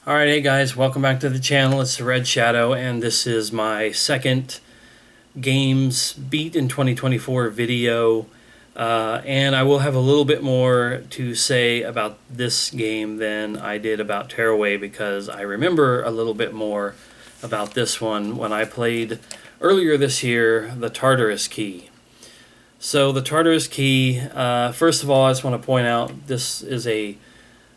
Alright, hey guys, welcome back to the channel. It's the Red Shadow, and this is my second Games Beat in 2024 video. And I will have a little bit more to say about this game than I did about Tearaway, because I remember a little bit more about this one when I played earlier this year the Tartarus Key. So the Tartarus Key, first of all, I just want to point out this is a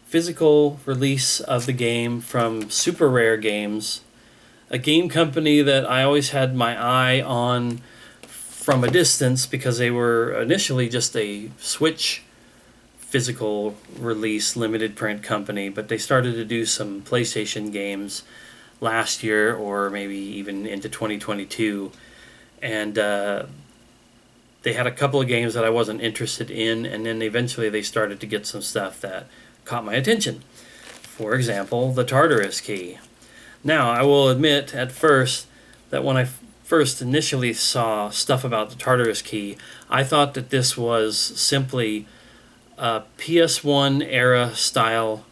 physical release of the game from Super Rare Games, a game company that I always had my eye on from a distance because they were initially just a Switch physical release limited print company, but they started to do some PlayStation games last year or maybe even into 2022, and they had a couple of games that I wasn't interested in, and then eventually they started to get some stuff that caught my attention. For example, the Tartarus Key. Now, I will admit at first that when I first initially saw stuff about the Tartarus Key, I thought that this was simply a PS1 era style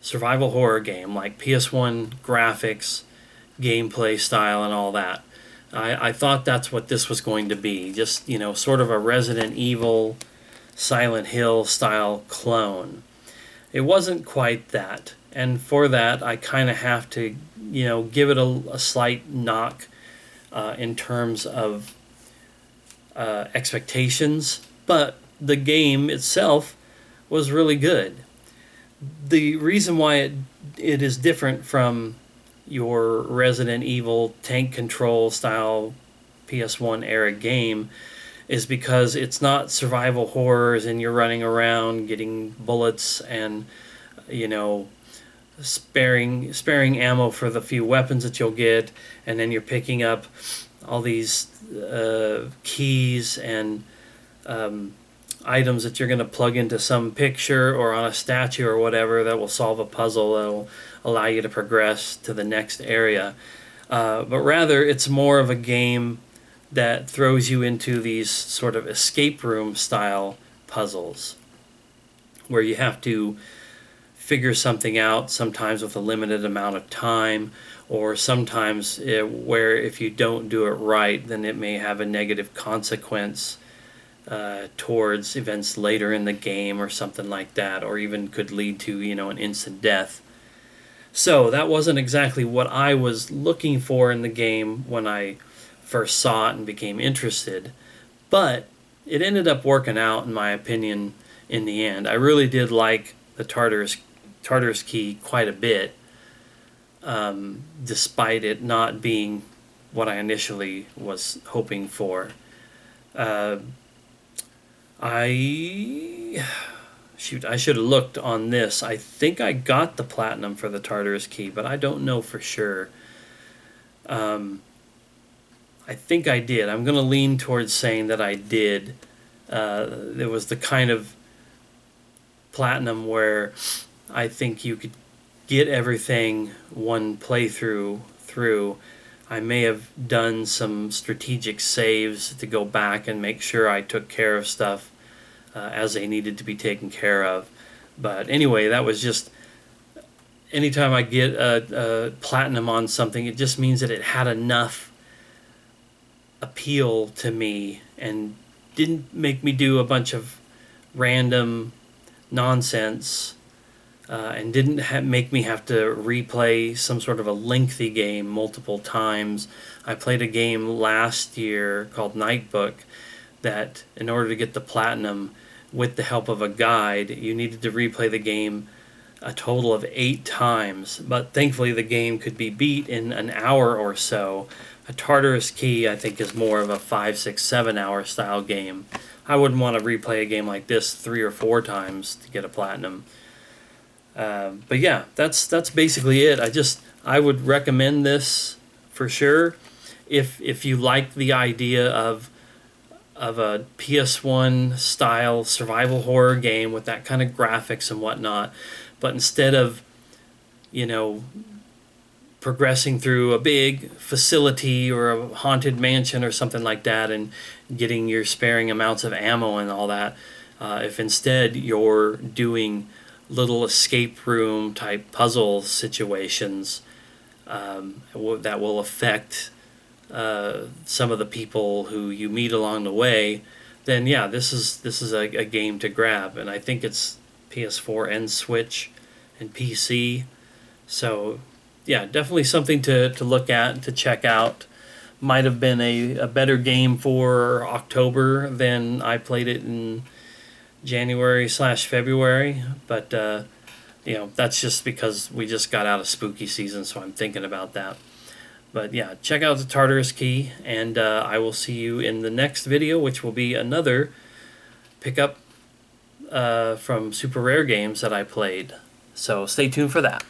survival horror game, like PS1 graphics, gameplay style, and all that. I thought that's what this was going to be, just, sort of a Resident Evil, Silent Hill style clone. It wasn't quite that, and for that I kind of have to give it a slight knock in terms of expectations, but the game itself was really good. The reason why it is different from your Resident Evil tank control style PS1 era game is because it's not survival horrors and you're running around getting bullets and sparing ammo for the few weapons that you'll get, and then you're picking up all these keys and items that you're going to plug into some picture or on a statue or whatever that will solve a puzzle that will allow you to progress to the next area. But rather, it's more of a game that throws you into these sort of escape room style puzzles where you have to figure something out, sometimes with a limited amount of time, or sometimes where if you don't do it right, then it may have a negative consequence towards events later in the game or something like that, or even could lead to an instant death. So that wasn't exactly what I was looking for in the game when I first saw it and became interested, but it ended up working out in my opinion in the end. I really did like the Tartarus Key quite a bit, despite it not being what I initially was hoping for. I should have looked on this. I think I got the platinum for the Tartarus Key, but I don't know for sure. I think I did. I'm going to lean towards saying that I did. It was the kind of platinum where I think you could get everything one playthrough through. I may have done some strategic saves to go back and make sure I took care of stuff as they needed to be taken care of. But anyway, that was just, anytime I get a platinum on something, it just means that it had enough appeal to me and didn't make me do a bunch of random nonsense and didn't make me have to replay some sort of a lengthy game multiple times. I played a game last year called Nightbook that in order to get the platinum with the help of a guide, you needed to replay the game a total of 8 times, but thankfully the game could be beat in an hour or so. A Tartarus Key, I think, is more of a 5, 6, 7 hour style game. I wouldn't want to replay a game like this 3 or 4 times to get a platinum. But yeah, that's basically it. I would recommend this for sure if you like the idea of a PS1 style survival horror game with that kind of graphics and whatnot, but instead of progressing through a big facility or a haunted mansion or something like that and getting your sparing amounts of ammo and all that, if instead you're doing little escape room type puzzle situations that will affect some of the people who you meet along the way, then yeah, this is a game to grab. And I think it's PS4 and Switch and PC. So yeah, definitely something to look at, to check out. Might have been a better game for October than I played it in January/February, but that's just because we just got out of spooky season, so I'm thinking about that. But yeah, check out the Tartarus Key, and I will see you in the next video, which will be another pickup from Super Rare Games that I played. So stay tuned for that.